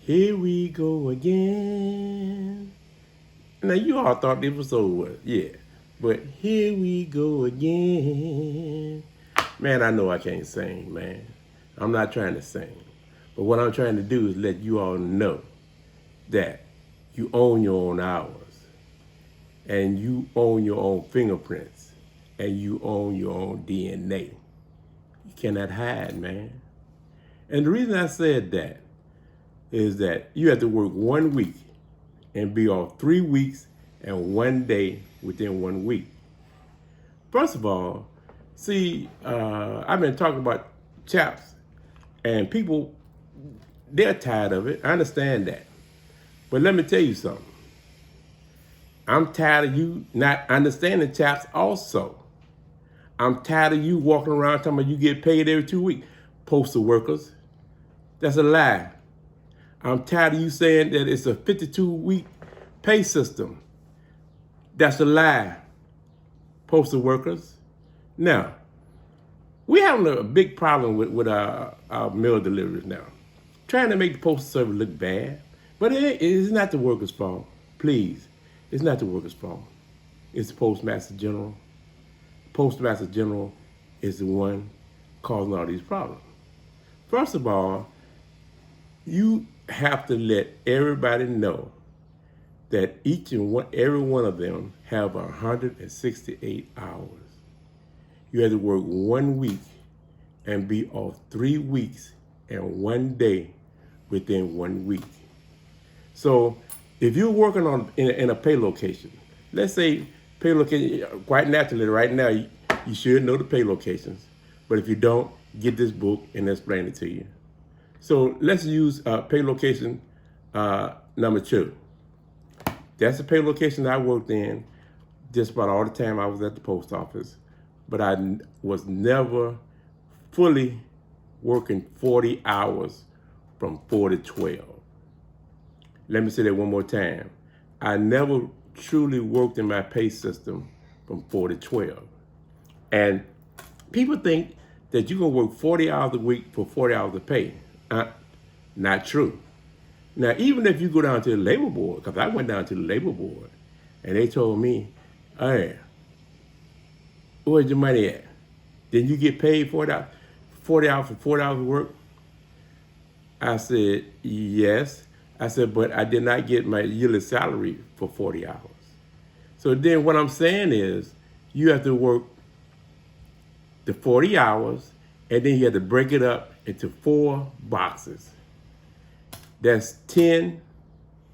Here we go again. Now you all thought this was over, yeah. But here we go again. Man, I know I can't sing, man. I'm not trying to sing. But what I'm trying to do is let you all know that you own your own hours and you own your own fingerprints and you own your own DNA. You cannot hide, man. And the reason I said that is that you have to work 1 week and be off 3 weeks and 1 day within 1 week. First of all, see, I've been talking about CHAPs, and people, they're tired of it. I understand that. But let me tell you something. I'm tired of you not understanding CHAPs also. I'm tired of you walking around talking about you get paid every 2 weeks. Postal workers, that's a lie. I'm tired of you saying that it's a 52-week pay system. That's a lie, postal workers. Now, we're having a big problem with our mail deliveries now. Trying to make the postal service look bad, but it's not the workers' fault. Please, it's not the workers' fault. It's the Postmaster General. Postmaster General is the one causing all these problems. First of all, you have to let everybody know that every one of them have 168 hours. You have to work 1 week and be off 3 weeks and 1 day within 1 week. So if you're working in a pay location, let's say pay location, quite naturally right now, you should know the pay locations. But if you don't, get this book and explain it to you. So let's use pay location number 2. That's the pay location I worked in just about all the time I was at the post office. But I was never fully working 40 hours from 4 to 12. Let me say that one more time. I never truly worked in my pay system from 4 to 12. And people think that you're going to work 40 hours a week for 40 hours of pay. Not true. Now, even if you go down to the labor board, because I went down to the labor board, and they told me, hey, where's your money at? Then you get paid 40 hours for 40 hours of work? I said, yes. I said, but I did not get my yearly salary for 40 hours. So then what I'm saying is, you have to work the 40 hours, and then you have to break it up into 4 boxes. That's 10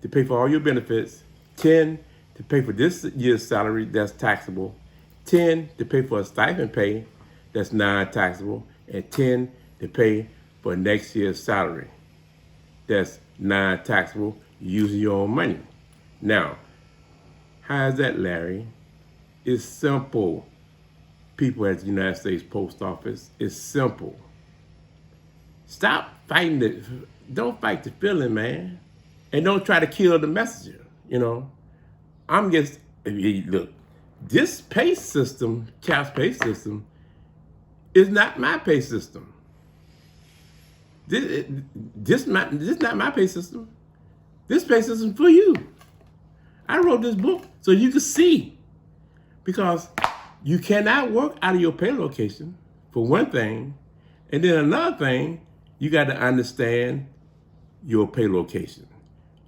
to pay for all your benefits, 10 to pay for this year's salary, that's taxable, 10 to pay for a stipend pay, that's non-taxable, and 10 to pay for next year's salary, that's non-taxable, using your own money. Now, how is that, Larry? It's simple. People at the United States Post Office, it's simple. Stop fighting it. Don't fight the feeling, man. And don't try to kill the messenger, I'm just, look, this pay system, CHAP's pay system, is not my pay system. This not my pay system. This pay system for you. I wrote this book so you can see. Because you cannot work out of your pay location, for one thing. And then another thing, you got to understand your pay location.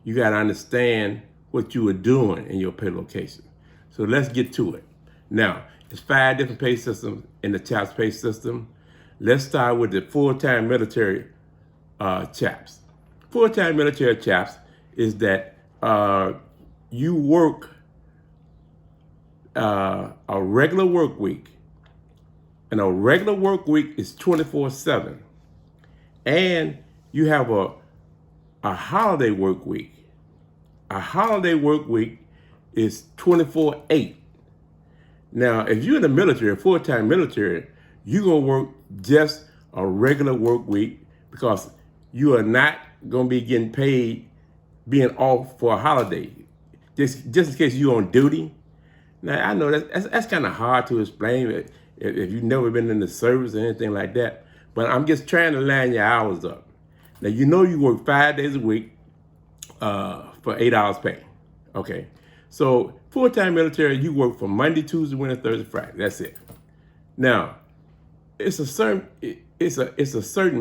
You got to understand what you were doing in your pay location. So let's get to it. Now, there's 5 different pay systems in the CHAPS pay system. Let's start with the full-time military CHAPS. Full-time military CHAPS is that you work a regular work week, and a regular work week is 24/7, and you have a holiday work week. A holiday work week is 24/8. Now, if you're in the military, full-time military, you're gonna work just a regular work week because you are not gonna be getting paid being off for a holiday. Just in case you're on duty. Now, I know that's kind of hard to explain if you've never been in the service or anything like that, but I'm just trying to line your hours up. Now, you work 5 days a week, for 8 hours pay. Okay. So full-time military, you work from Monday, Tuesday, Wednesday, Thursday, Friday. That's it. Now, it's a certain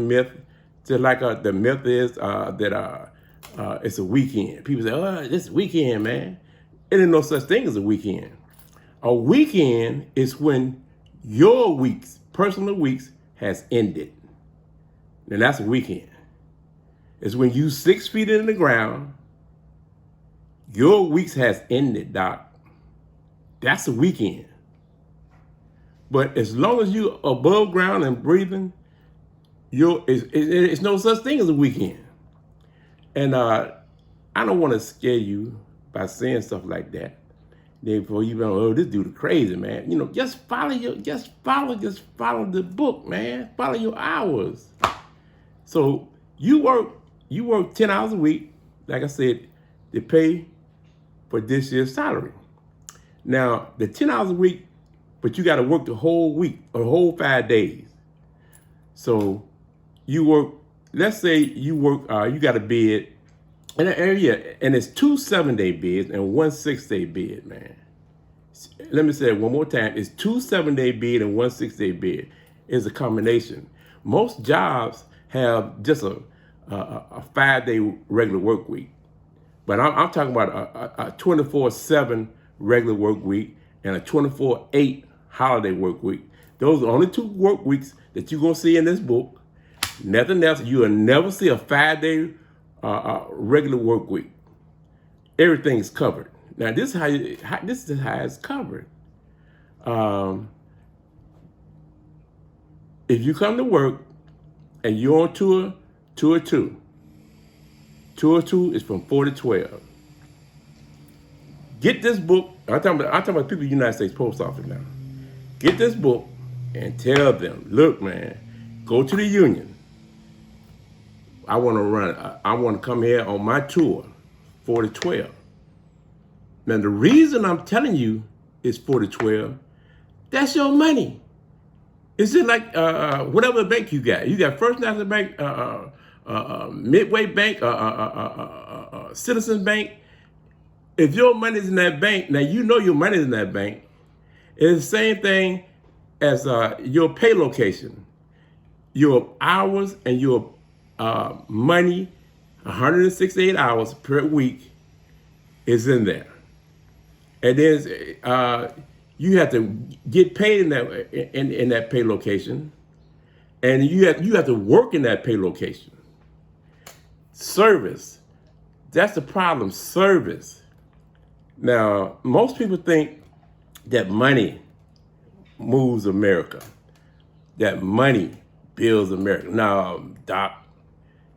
myth, just like the myth is that it's a weekend. People say, "Oh, it's a weekend, man." It ain't no such thing as a weekend. A weekend is when your weeks, personal weeks, has ended. And that's a weekend. It's when you 6 feet in the ground, your weeks has ended, Doc. That's a weekend. But as long as you're above ground and breathing, it's no such thing as a weekend. And I don't want to scare you by saying stuff like that. Therefore, you know, oh, this dude is crazy, man. You know, just follow the book, man. Follow your hours. So you work 10 hours a week, like I said, to pay for this year's salary. Now, the 10 hours a week, but you got to work the whole week, or the whole 5 days. So you work, let's say you work, you got a bid, and it's 2 7-day bids and 1 6-day bid, man. Let me say it one more time. It's 2 7-day bid and 1 6-day bid. It's a combination. Most jobs have just a 5-day regular work week. But I'm talking about a 24/7 regular work week and a 24/8 holiday work week. Those are the only 2 work weeks that you're going to see in this book. Nothing else. You will never see a 5-day regular work week. Everything is covered. Now, this is how it's covered. If you come to work and you're on tour 2, tour 2 is from 4 to 12. Get this book. I'm talking about people in the United States Post Office now. Get this book and tell them, look, man, go to the union. I want to come here on my tour, 4 to 12. Now, the reason I'm telling you it's 4 to 12, that's your money. It's just like whatever bank you got. You got First National Bank, Midway Bank, Citizens Bank. If your money's in that bank, now you know your money's in that bank. It's the same thing as your pay location. Your hours and your money, 168 hours per week, is in there. And then you have to get paid in that pay location, and you have to work in that pay location. Service, that's the problem. Service. Now, most people think that money moves America, that money builds America. Now, Doc,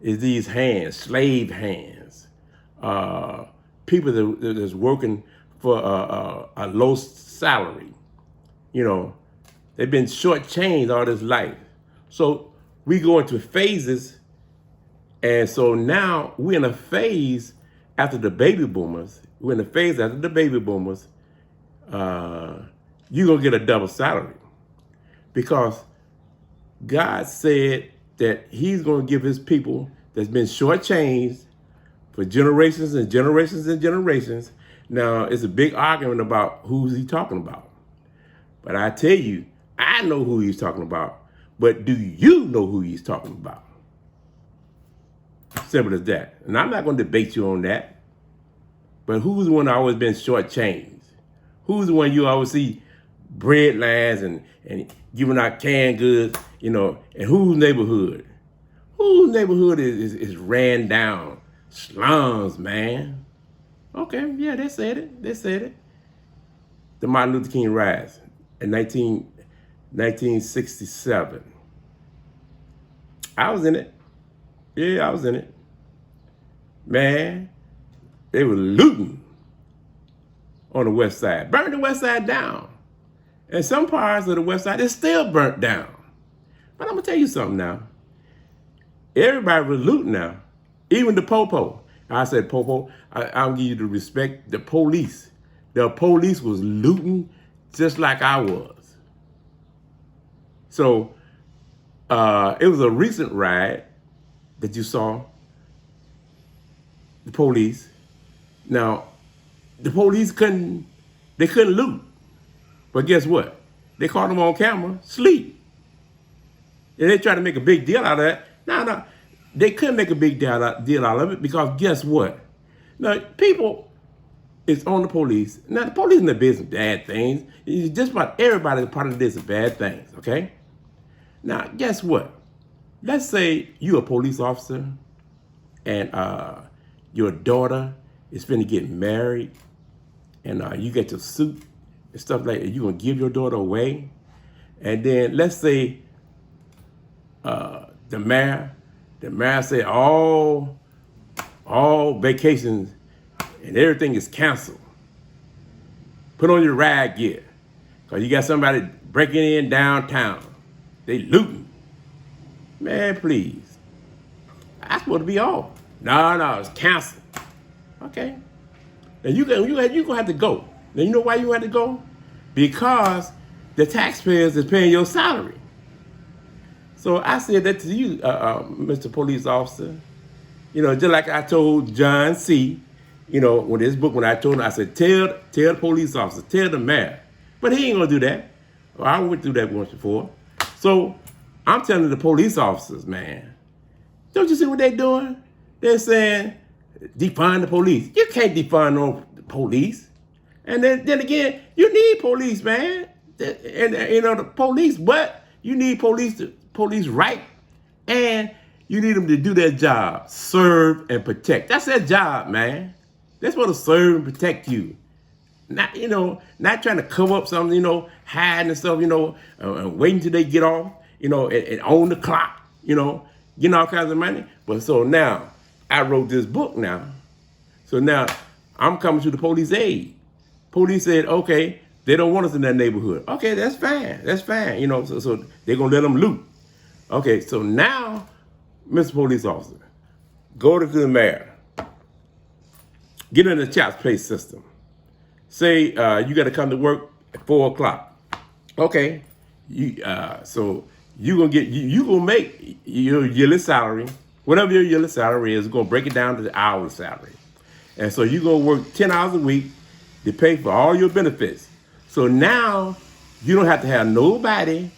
is these hands, slave hands, people that's working for a low salary. You know, they've been shortchanged all this life. So we go into phases, and so now we're in a phase after the baby boomers. We're in a phase after the baby boomers. You're gonna get a double salary because God said that He's gonna give His people that's been shortchanged for generations and generations and generations. Now, it's a big argument about who's he talking about. But I tell you, I know who he's talking about. But do you know who he's talking about? Simple as that. And I'm not going to debate you on that. But who's the one that always been shortchanged? Who's the one you always see bread lines and giving out canned goods, you know, and whose neighborhood? Whose neighborhood is ran down? Slums, man. Okay, yeah, they said it. The Martin Luther King riots in 1967. I was in it. Yeah, I was in it. Man, they were looting on the west side. Burned the west side down. And some parts of the west side is still burnt down. But I'm going to tell you something now. Everybody was looting now. Even the popo. I said, Popo, I'll give you the respect. The police. The police was looting just like I was. So it was a recent riot that you saw the police. Now, the police couldn't loot. But guess what? They caught them on camera, sleep. And they tried to make a big deal out of that. No, they couldn't make a big deal out of it because guess what? Now, people is on the police. Now, the police in the business of bad things. Just about everybody is part of this of bad things, okay? Now, guess what? Let's say you're a police officer and your daughter is finna get married and you get your suit and stuff like that. You're going to give your daughter away. And then let's say the mayor said all vacations and everything is canceled. Put on your rag gear because you got somebody breaking in downtown. They looting. Man, please. I'm supposed to be off. No, it's canceled. Okay. And you're going to have to go. Now, you know why you have to go? Because the taxpayers is paying your salary. So I said that to you, Mr. Police Officer. You know, just like I told John C., you know, with this book, when I told him, I said, tell the police officer, tell the mayor. But he ain't going to do that. Well, I went through that once before. So I'm telling the police officers, man, don't you see what they're doing? They're saying, defund the police. You can't defund no police. And then again, you need police, man. And you know, the police, but you need police right. And you need them to do their job, serve and protect. That's their job, man. They're supposed to serve and protect you. Not, you know, not trying to cover up something, you know, hiding and stuff, you know, and waiting till they get off, you know, and own the clock, you know, getting all kinds of money. But so now, I wrote this book now. So now, I'm coming to the police aid. Police said, okay, they don't want us in that neighborhood. Okay, that's fine, you know, so they're going to let them loot. Okay, so now, Mr. Police Officer, go to the mayor. Get in the C.H.A.P system. Say you got to come to work at 4 o'clock. Okay, so you gonna make your yearly salary, whatever your yearly salary is. Gonna break it down to the hourly salary, and so you gonna work 10 hours a week to pay for all your benefits. So now you don't have to have nobody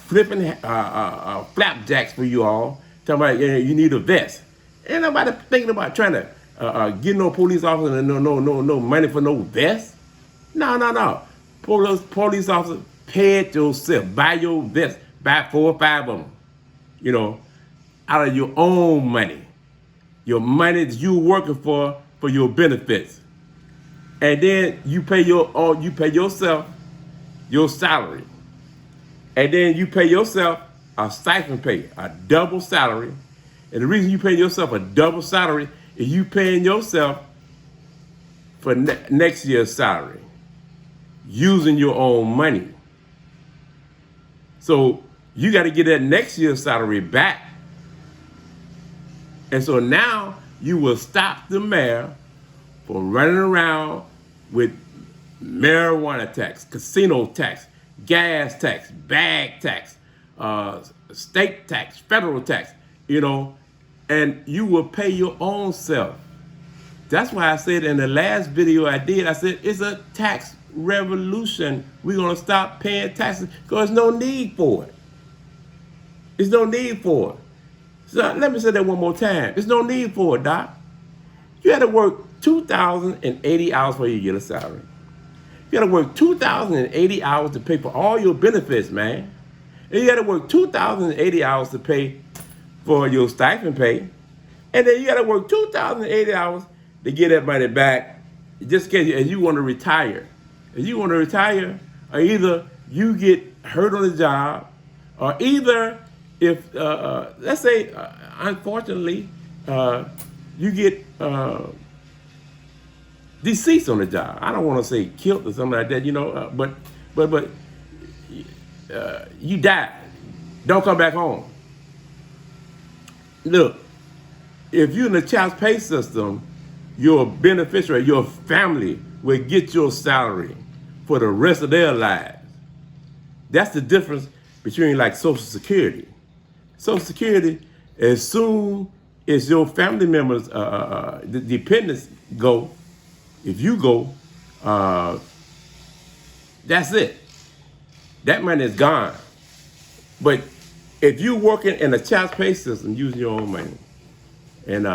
flipping flapjacks for you all. Talking about you need a vest. Ain't nobody thinking about trying to get no police officer and no money for no vest. No. Police officer, pay it yourself. Buy your vest. Buy 4 or 5 of them. You know, out of your own money. Your money that you working for your benefits. And then you pay yourself your salary. And then you pay yourself a stipend pay, a double salary. And the reason you pay yourself a double salary is you paying yourself for next year's salary using your own money. So you got to get that next year's salary back. And so now you will stop the mayor from running around with marijuana tax, casino tax, gas tax, bag tax, state tax, federal tax, you know, and you will pay your own self. That's why I said in the last video I did, I said it's a tax revolution. We're going to stop paying taxes because there's no need for it. There's no need for it. So let me say that one more time. There's no need for it, Doc. You had to work 2,080 hours for your yearly salary. You got to work 2,080 hours to pay for all your benefits, man. And you got to work 2,080 hours to pay for your stipend pay. And then you got to work 2,080 hours to get that money back just in case you want to retire. If you want to retire, or either you get hurt on the job, or either if, let's say, unfortunately, you get deceased on the job. I don't want to say killed or something like that, you know, but you die. Don't come back home. Look, if you're in the child pay system, your beneficiary, your family will get your salary for the rest of their lives. That's the difference between like Social Security. Social Security, as soon It's your family members, the dependents go. If you go, uh, that's it. That money is gone. But if you're working in a child pay system using your own money, and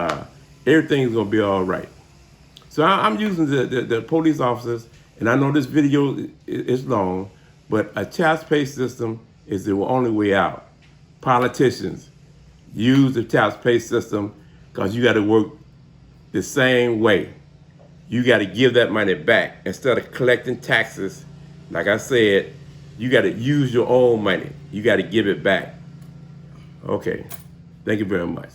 everything's gonna be all right. So I'm using the police officers, and I know this video is long, but a child pay system is the only way out. Politicians use the child pay system because you got to work the same way. You got to give that money back instead of collecting taxes. Like I said, you got to use your own money. You got to give it back. Okay. Thank you very much.